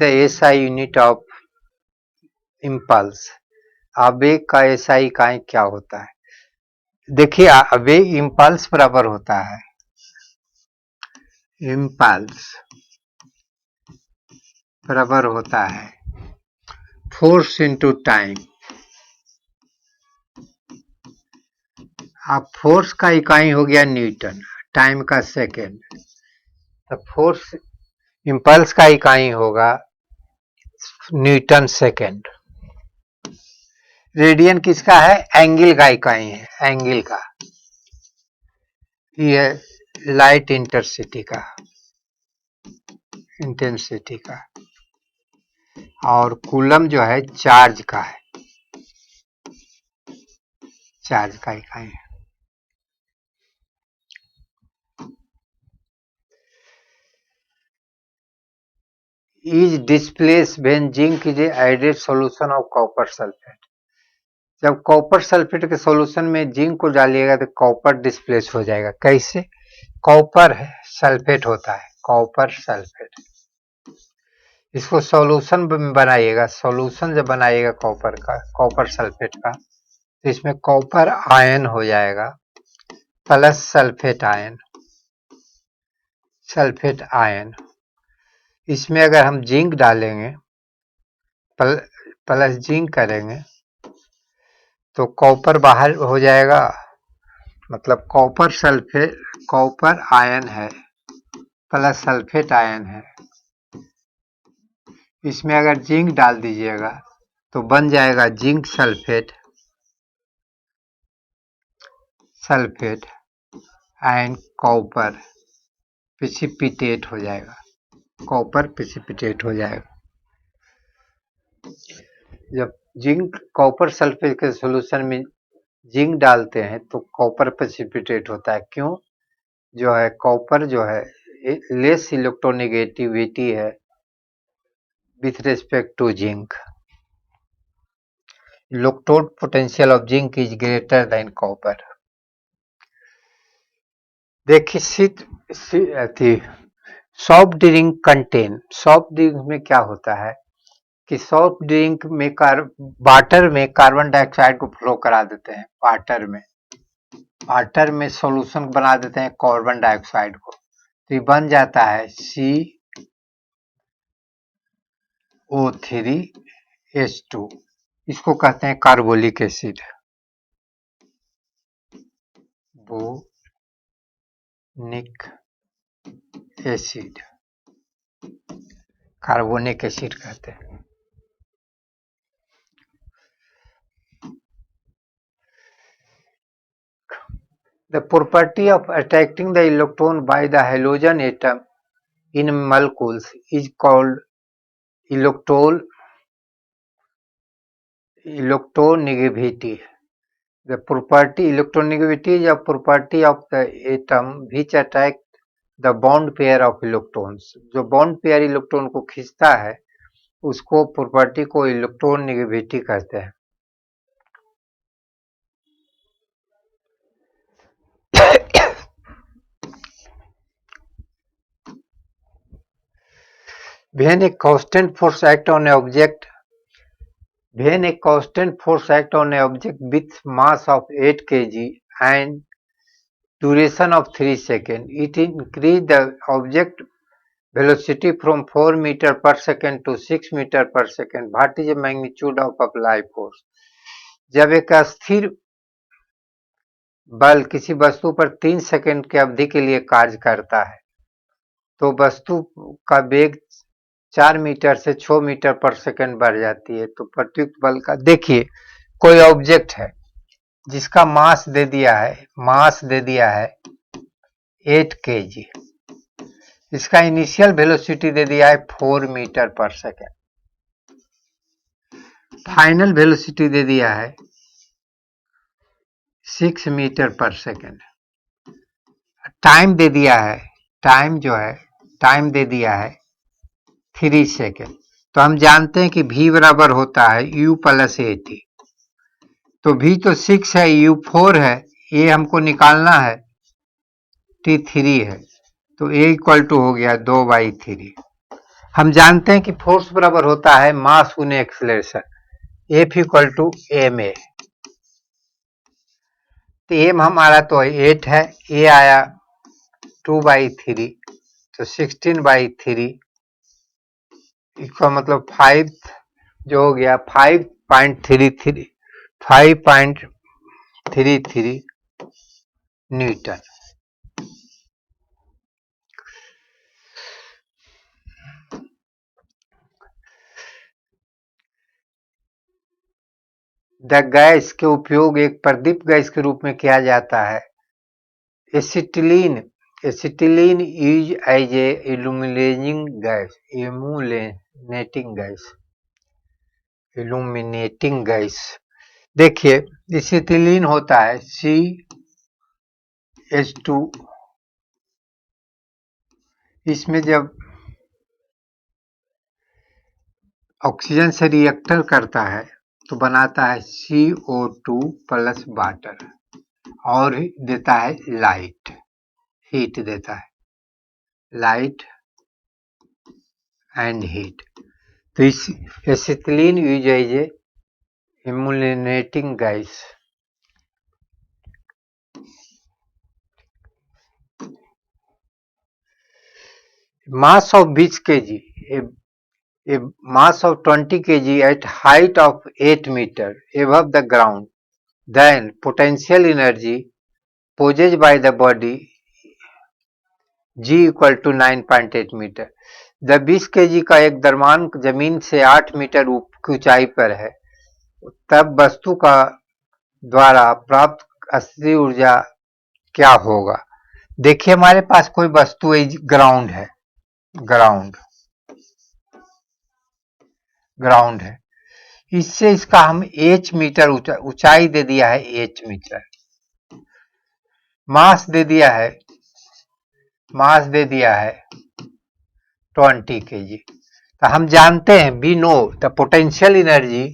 The SI unit of impulse. आवेग का SI इकाई क्या होता है? देखिए, आवेग इम्पल्स बराबर होता है, इम्पल्स बराबर होता है फोर्स इनटू टाइम। अब फोर्स का इकाई हो गया न्यूटन, टाइम का सेकेंड, तो फोर्स इम्पल्स का इकाई होगा न्यूटन सेकेंड। रेडियन किसका है? एंगल का इकाई है, एंगल का। ये लाइट इंटेंसिटी का, और कूलम जो है चार्ज का है, चार्ज का इकाई है। Is displace when zinc is added solution of copper sulphate. जब कॉपर सल्फेट के सॉल्यूशन में जिंक को डालिएगा तो कॉपर डिस्प्लेस हो जाएगा। कैसे? कॉपर सल्फेट होता है, कॉपर सल्फेट। इसको सॉल्यूशन बनाइएगा, सॉल्यूशन जब बनाइएगा कॉपर का, कॉपर सल्फेट का, तो इसमें कॉपर आयन हो जाएगा plus sulphate ion, sulphate ion. इसमें अगर हम जिंक डालेंगे, प्लस जिंक करेंगे, तो कॉपर बाहर हो जाएगा, मतलब कॉपर सल्फेट, कॉपर आयन है प्लस सल्फेट आयन है। इसमें अगर जिंक डाल दीजिएगा तो बन जाएगा zinc sulphate, sulphate and copper precipitate हो जाएगा, कॉपर प्रेसिपिटेट हो जाएगा। जब जिंक कॉपर सल्फेट के सॉल्यूशन में जिंक डालते हैं तो कॉपर प्रेसिपिटेट होता है। क्यों? जो है कॉपर जो है लेस इलेक्ट्रोनेगेटिविटी है with respect to zinc. Electrode potential of zinc is greater than copper. देखिए soft drink contain, soft drink में क्या होता है कि सॉफ्ट ड्रिंक में वाटर में कार्बन डाइऑक्साइड को फ्लो करा देते हैं, वाटर में सॉल्यूशन बना देते हैं कार्बन डाइऑक्साइड को, तो ये बन जाता है CO3H2। इसको कहते हैं carbolic acid, Boniuk acid, carbonic acid कहते हैं। The property of attracting the electron by the halogen atom in molecules is called electronegativity. The property electronegativity is a property of the atom which attract the bond pair of electrons. जो bond pair electron को खींचता है उसको property को electronegativity कहते हैं। When a constant force acts on an object, when a constant force acts on an object with mass of 8 kg and duration of 3 seconds, it increases the object velocity from 4 meter per second to 6 meter per second. What is the magnitude of applied force? जब एक अस्थिर बल किसी वस्तु पर 3 second की अवधि के लिए कार्य करता है तो वस्तु का वेग 4 मीटर से 6 मीटर पर सेकंड बढ़ जाती है। तो प्रत्युक्त बल का, देखिए कोई ऑब्जेक्ट है जिसका मास दे दिया है 8 kg, इसका इनिशियल वेलोसिटी दे दिया है 4 मीटर पर सेकंड, फाइनल वेलोसिटी दे दिया है 6 मीटर पर सेकंड, टाइम दे दिया है, टाइम दे दिया है 3 सेकंड। तो हम जानते हैं कि v बराबर होता है u प्लस at। तो v तो 6 है, u 4 है, ये हमको निकालना है, t 3 है, तो a इक्वल टू हो गया 2/3। हम जानते हैं कि फोर्स बराबर होता है मास गुने acceleration, F equal to M A. तो एम हमारा तो 8 है, ए आया 2/3, तो 16/3 इसका मतलब 5 जो हो गया 5.33 न्यूटन। द गैस के उपयोग एक प्रदीप्त गैस के रूप में किया जाता है। Acetylene use as a illuminating gas. देखिए एसिटिलीन होता है CH2, इसमें जब ऑक्सीजन से रिएक्टर करता है तो बनाता है CO2 प्लस वाटर और देता है लाइट, हीट देता है, लाइट एंड हीट। तो इस acetylene use as a illuminating gas. Mass of 20 kg, a mass of 20 kg at height of 8 meter above the ground, then potential energy possessed by the body G equal to 9.8 metre. जब 20 kg का एक द्रव्यमान जमीन से 8 metre की ऊंचाई पर है, तब वस्तु का द्वारा प्राप्त अस्थि ऊर्जा क्या होगा। देखिए हमारे पास कोई वस्तु ग्राउंड है, ग्राउंड है, इससे इसका हम h मीटर ऊंचाई दे दिया है, h मीटर। मास दे दिया है 20 kg। तो हम जानते हैं we know the potential energy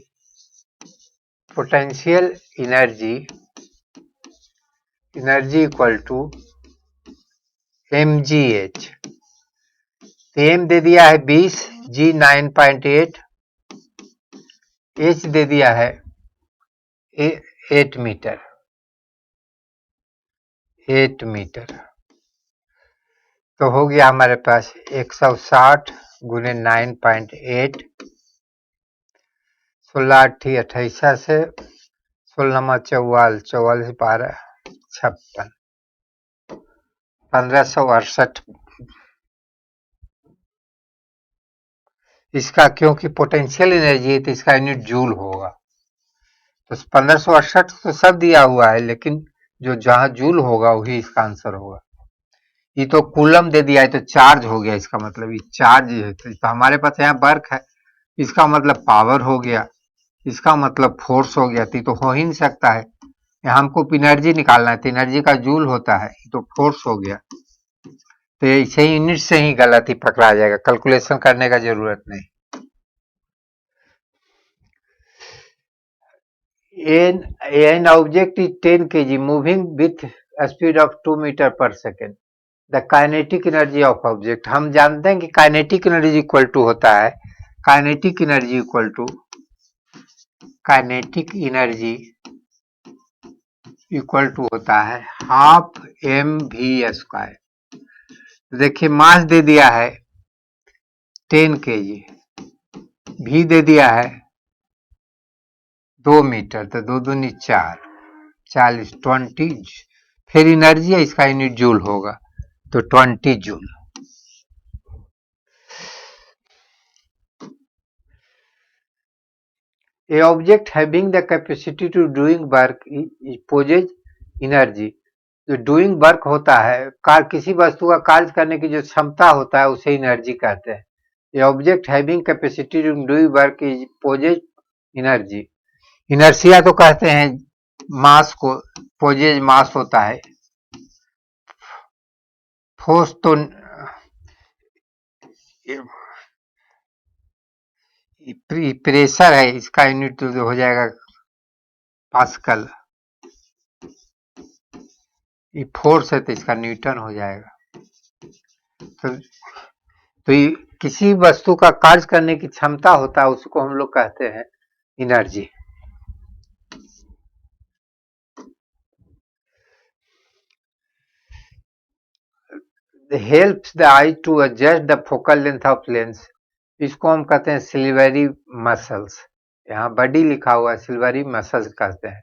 equal to mgh। M दे दिया है 20, g 9.8, h दे दिया है 8 मीटर, तो हो गया हमारे पास 160 गुने 9.8, 16×8 = 28 से 16×4 = 44, 12 56, 1568। इसका क्योंकि पोटेंशियल एनर्जी है तो इसका यूनिट जूल होगा, तो 1568 तो सब दिया हुआ है, लेकिन जो जहां जूल होगा वही इसका आंसर होगा। ये तो कूलम दे दिया है तो चार्ज हो गया, इसका मतलब ये चार्ज है, तो हमारे पास यहाँ वर्क है, इसका मतलब पावर हो गया, इसका मतलब फोर्स हो गया, तो हो ही नहीं सकता है। हमको एनर्जी निकालना है तो एनर्जी का जूल होता है, तो फोर्स हो गया, तो ऐसे ही यूनिट से ही गलत ही पकड़ा जाएगा, कैलकुलेशन करने का जरूरत नहीं। An object is 10 kg moving with a speed of 2 meter per second. The kinetic energy of object, हम जानते हैं कि काइनेटिक एनर्जी इक्वल टू होता है, काइनेटिक एनर्जी होता है हाफ mv²। देखिए मास दे दिया है 10 kg, भी दे दिया है 2 मीटर, तो 2 दूनी 4, 40, 20, फिर एनर्जी है, इसका यूनिट जूल होगा, तो 20 joule. A object having the capacity to doing work possess energy। जो डूइंग वर्क होता है, किसी वस्तु का कार्य करने की जो क्षमता होता है उसे एनर्जी कहते हैं। A object having capacity to doing work is possess energy. Inertia तो कहते हैं मास को, पोजेज मास होता है, फोर्स तो प्रेशर है, इसका यूनिट तो हो जाएगा पास्कल, ये फोर्स है तो इसका न्यूटन हो जाएगा। तो ये किसी वस्तु का कार्य करने की क्षमता होता है, उसको हम लोग कहते हैं energy. Helps the eye to adjust the focal length of lens, इसको हम कहते हैं सिल्वरी मसल्स। यहाँ बॉडी लिखा हुआ है, सिल्वरी मसल्स कहते हैं।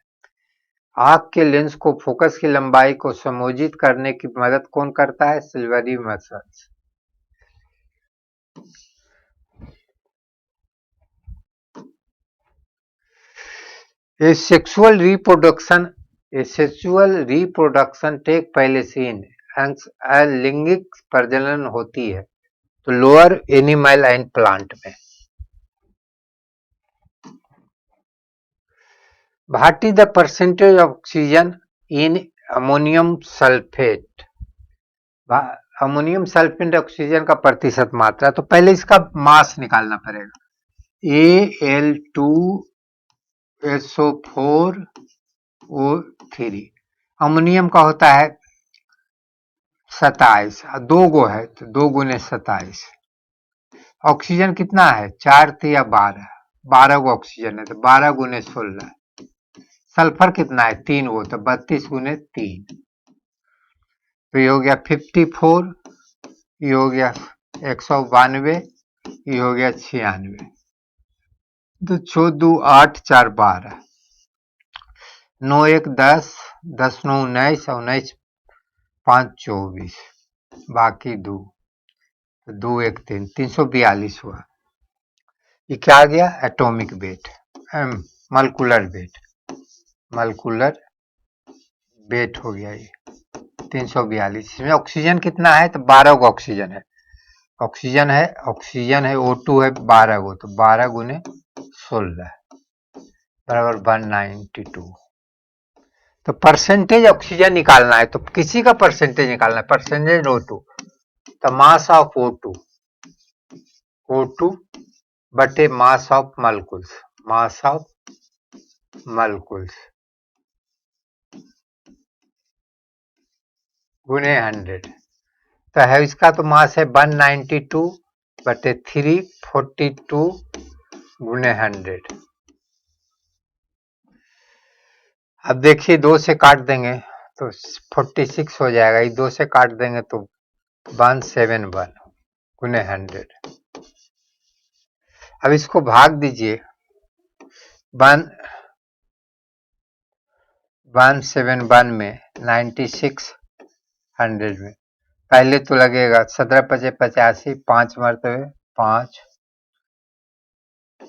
आंख के लेंस को फोकस की लंबाई को समायोजित करने की मदद कौन करता है? Silvery muscles. A sexual reproduction take place in लिंगिक प्रजनन होती है तो लोअर एनिमल एंड प्लांट में। What is the percentage of oxygen in ammonium sulphate? Ammonium sulphate oxygen का प्रतिशत मात्रा, तो पहले इसका मास निकालना पड़ेगा। Al2SO4O3 अमोनियम का होता है 27, 2 गो है तो 2 गुने 27। ऑक्सीजन कितना है? 4 या 12, 12 गो ऑक्सीजन है तो 12 गुने 16। सल्फर कितना है? 3 गो तो 32 गुने 3, तो ये हो गया 54, ये हो गया 192, ये हो गया 96। तो 14 8 4 12, 9 1 10, 10 9 19, 19 5 24, बाकी 2, 2 1 3, 342 हुआ। ये क्या आ गया? Atomic weight, molecular weight, molecular weight हो गया ये 342। इसमें ऑक्सीजन कितना है? तो 12 गो ऑक्सीजन है। ऑक्सीजन है O2 है 12 गो, तो 12 गुने 16 बराबर 192। तो परसेंटेज ऑक्सीजन निकालना है, तो किसी का परसेंटेज निकालना है, परसेंटेज O2, तो मास ऑफ O2 बटे mass of molecules, mass of molecules गुने 100। तो है इसका तो मास है 192 बटे 342 गुने 100। अब देखिए 2 से काट देंगे तो 46 हो जाएगा, ये 2 से काट देंगे तो 171 गुने 100। अब इसको भाग दीजिए 171 में 9600 में। पहले तो लगेगा 17 पचे 85, 5 मरतबे 5,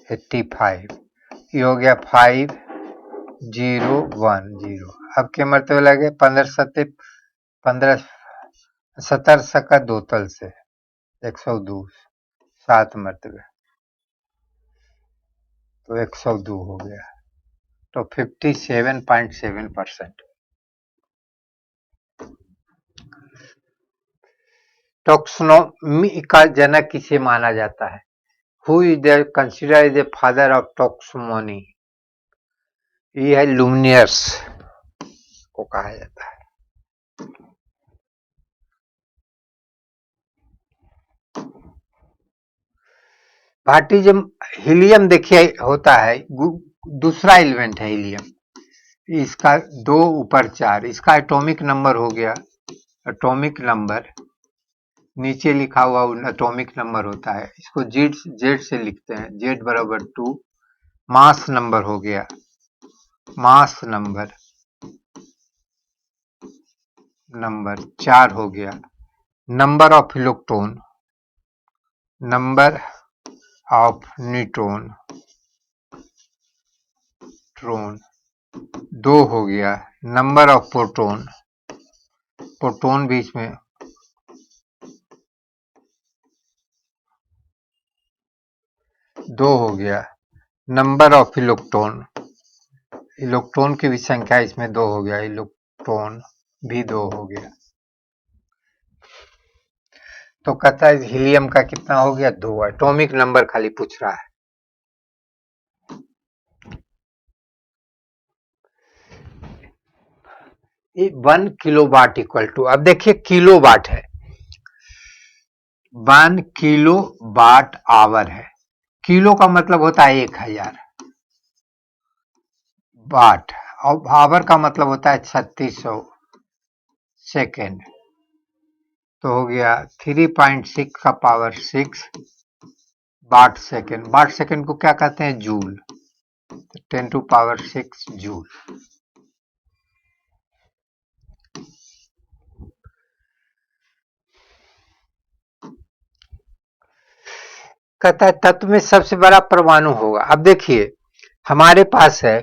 85, ये हो गया 5010। अब के मरतबे लगे 15 सत्ते 15 70 सका 2 तल से 102, 7 मरतबे तो 102 हो गया, तो 57.7%। टॉक्सोनॉमी का जनक किसे माना जाता है? Who is consider is the father of taxonomy? ये है लुमिनियर्स को कहा जाता है। पार्टिजम हीलियम देखिए होता है, दूसरा एलिमेंट है हीलियम, इसका 2 ऊपर 4, इसका एटॉमिक नंबर हो गया, एटॉमिक नंबर नीचे लिखा हुआ एटॉमिक नंबर होता है, इसको जेड से लिखते हैं, जेड बराबर 2। मास नंबर हो गया, मास नंबर 4 हो गया। Number of electron, number of neutron 2 हो गया। नंबर ऑफ प्रोटॉन, प्रोटॉन बीच में 2 हो गया। नंबर ऑफ इलेक्ट्रॉन, इलेक्ट्रॉन की भी संख्या इसमें 2 हो गया, इलेक्ट्रॉन भी 2 हो गया। तो कहता है हीलियम का कितना हो गया? 2। एटॉमिक नंबर खाली पूछ रहा है। ये 1 किलोवाट इक्वल टू, अब देखिए किलोवाट है, 1 किलो वाट आवर है। किलो का मतलब होता है 1000, वाट और आवर का मतलब होता है 3600 सेकेंड। तो हो गया 3.6 का power 6 watt second. Watt second को क्या कहते हैं? जूल। 10 to power 6 joule. कहता है तत्व में सबसे बड़ा परमाणु होगा। अब देखिए हमारे पास है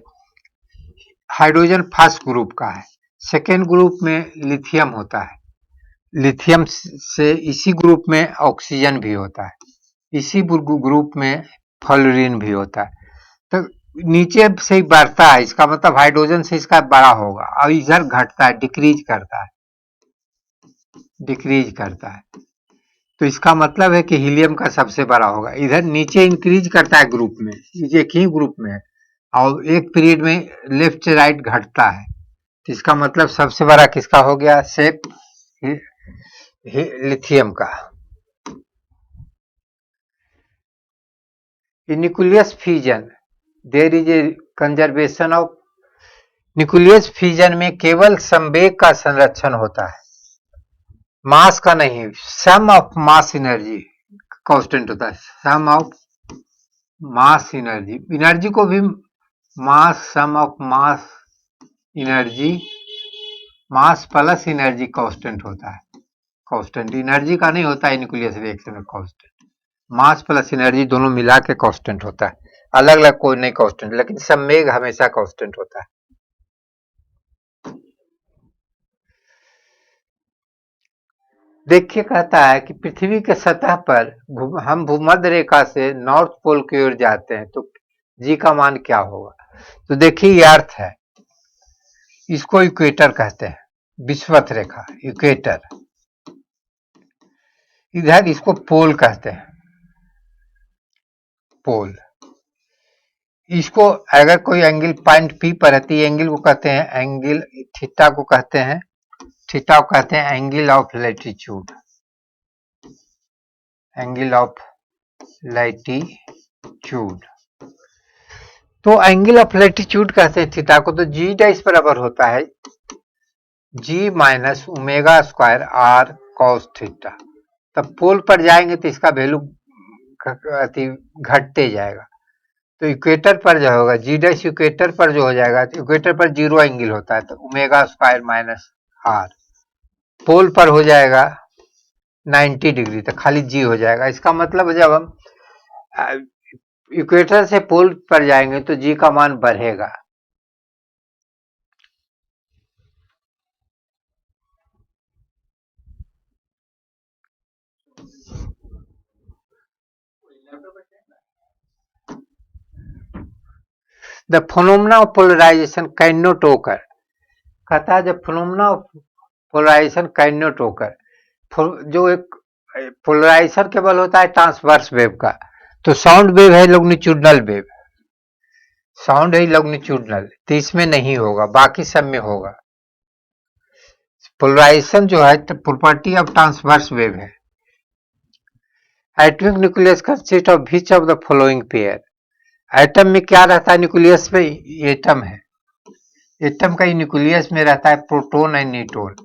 हाइड्रोजन फर्स्ट ग्रुप का है, सेकेंड ग्रुप में लिथियम होता है, लिथियम से इसी ग्रुप में ऑक्सीजन भी होता है, इसी ग्रुप में फ्लोरीन भी होता है। तो नीचे से ही बढ़ता है, इसका मतलब हाइड्रोजन से इसका बड़ा होगा और इधर घटता है, डिक्रीज करता है, डिक्रीज करता है। तो इसका मतलब है कि हीलियम का सबसे बड़ा होगा। इधर नीचे इंक्रीज करता है ग्रुप में, एक ही ग्रुप में है और एक पीरियड में लेफ्ट से राइट घटता है। तो इसका मतलब सबसे बड़ा किसका हो गया? सेप लिथियम का। Nucleus fusion, there is a conservation of. Nucleus fusion में केवल संवेग का संरक्षण होता है, मास का नहीं। Sum of mass energy constant होता है, sum of mass energy. Energy को भी mass, sum of mass energy, mass plus energy constant होता है। कांस्टेंट एनर्जी का नहीं होता है न्यूक्लियस रिएक्शन में कांस्टेंट, मास प्लस एनर्जी दोनों मिला के कांस्टेंट होता है, अलग अलग कोई नहीं कांस्टेंट, लेकिन संवेग हमेशा कांस्टेंट होता है। देखिए कहता है कि पृथ्वी के सतह पर हम भूमध्य रेखा से नॉर्थ पोल की ओर जाते हैं तो जी का मान क्या होगा? तो देखिए ये अर्थ है, इसको इक्वेटर कहते हैं, विषुवत रेखा इक्वेटर। इधर इसको पोल कहते हैं, पोल। इसको अगर कोई एंगल पॉइंट पी पर रहती है, एंगल को कहते हैं, एंगल थीटा को कहते हैं, थीटा को कहते हैं angle of latitude, angle of latitude. तो एंगल ऑफ लैटिट्यूड कहते हैं थीटा को। तो जी डैश बराबर होता है g minus omega square r cos theta. तब पोल पर जाएंगे तो इसका वैल्यू घटते जाएगा। तो इक्वेटर पर जो होगा जी डैश, इक्वेटर पर जो हो जाएगा, तो इक्वेटर पर जीरो एंगल होता है तो ओमेगा स्क्वायर माइनस आर। पोल पर हो जाएगा 90 डिग्री, तो खाली जी हो जाएगा। इसका मतलब जब हम इक्वेटर से पोल पर जाएंगे तो जी का मान बढ़ेगा। The phenomena of polarization can not occur. कहता है जब phenomena of polarization can not occur, जो एक पोलराइजेशन केवल होता है ट्रांसवर्स वेव का, तो साउंड वेव है लॉन्गिट्यूडनल वेव, साउंड है लॉन्गिट्यूडनल, तो इसमें नहीं होगा, बाकी सब में होगा। पोलराइजेशन जो है प्रॉपर्टी ऑफ ट्रांसवर्स वेव है। Atomic nucleus consist of which of the following pair. Atom में क्या रहता है? न्यूक्लियस में एटम है, एटम का न्यूक्लियस में रहता है प्रोटॉन एंड न्यूट्रॉन।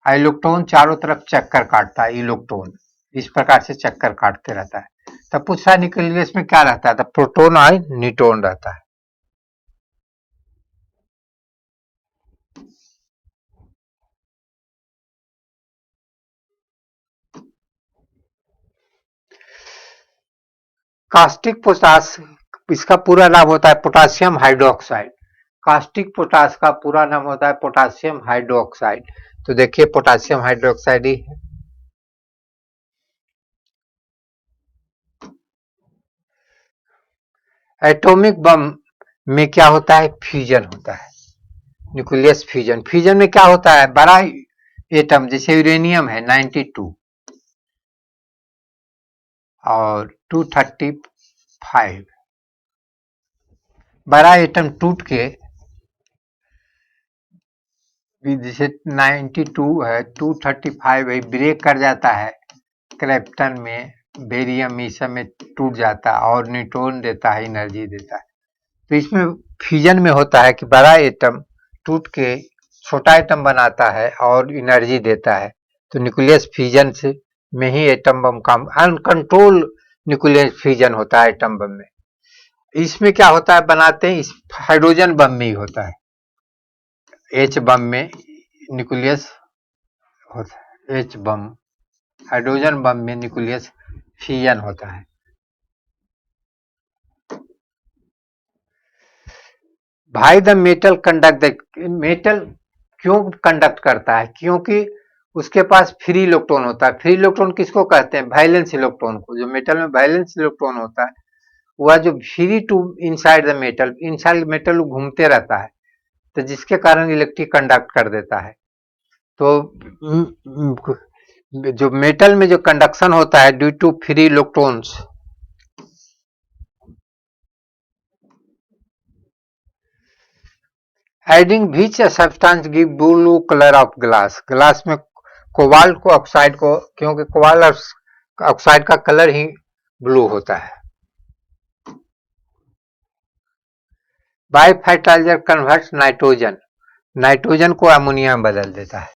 इलेक्ट्रॉन चारों तरफ चक्कर काटता है, इलेक्ट्रॉन इस प्रकार से चक्कर काटते रहता है। तब पूछा है न्यूक्लियस में क्या रहता है? तो प्रोटॉन और न्यूट्रॉन रहता है। कास्टिक पोटास, इसका पूरा नाम होता है पोटासियम हाइड्रोक्साइड। कास्टिक पोटास का पूरा नाम होता है पोटासियम हाइड्रोक्साइड। तो देखिए पोटासियम हाइड्रोक्साइड ही है। एटॉमिक बम में क्या होता है? फ्यूजन होता है, न्यूक्लियस फ्यूजन। फ्यूजन में क्या होता है? बड़ा एटम जैसे यूरेनियम है 92 और 235, बड़ा एटम टूट के, जैसे 92 है 235 है, ब्रेक कर जाता है क्रिप्टन में, बेरियम, ये सब में टूट जाता है और न्यूट्रॉन देता है, एनर्जी देता है। तो इसमें फ्यूजन में होता है कि बड़ा एटम टूट के छोटा एटम बनाता है और एनर्जी देता है। तो न्यूक्लियस फ्यूजन से में ही एटम बम काम, अनकंट्रोल न्यूक्लियस फ्यूजन होता है एटम बम में। इसमें क्या होता है, बनाते हैं इस हाइड्रोजन बम में ही होता है। एच बम में न्यूक्लियस होता है, एच बम, हाइड्रोजन बम में न्यूक्लियस फ्यूजन होता है। भाई द मेटल कंडक्ट, मेटल क्यों कंडक्ट करता है? क्योंकि उसके पास फ्री इलेक्ट्रॉन होता है। फ्री इलेक्ट्रॉन किसको कहते हैं? वैलेंस इलेक्ट्रॉन को। जो मेटल में वैलेंस इलेक्ट्रॉन होता है वह जो free to inside the metal, inside metal घूमते रहता है, तो जिसके कारण इलेक्ट्रिक कंडक्ट कर देता है। तो जो मेटल में जो कंडक्शन होता है due to free electrons, adding which substance give blue colour of glass. Glass में कोबाल्ट को ऑक्साइड को, क्योंकि कोबाल्ट ऑक्साइड का कलर ही ब्लू होता है। By fertilizer converts nitrogen, nitrogen को अमोनिया में बदल देता है।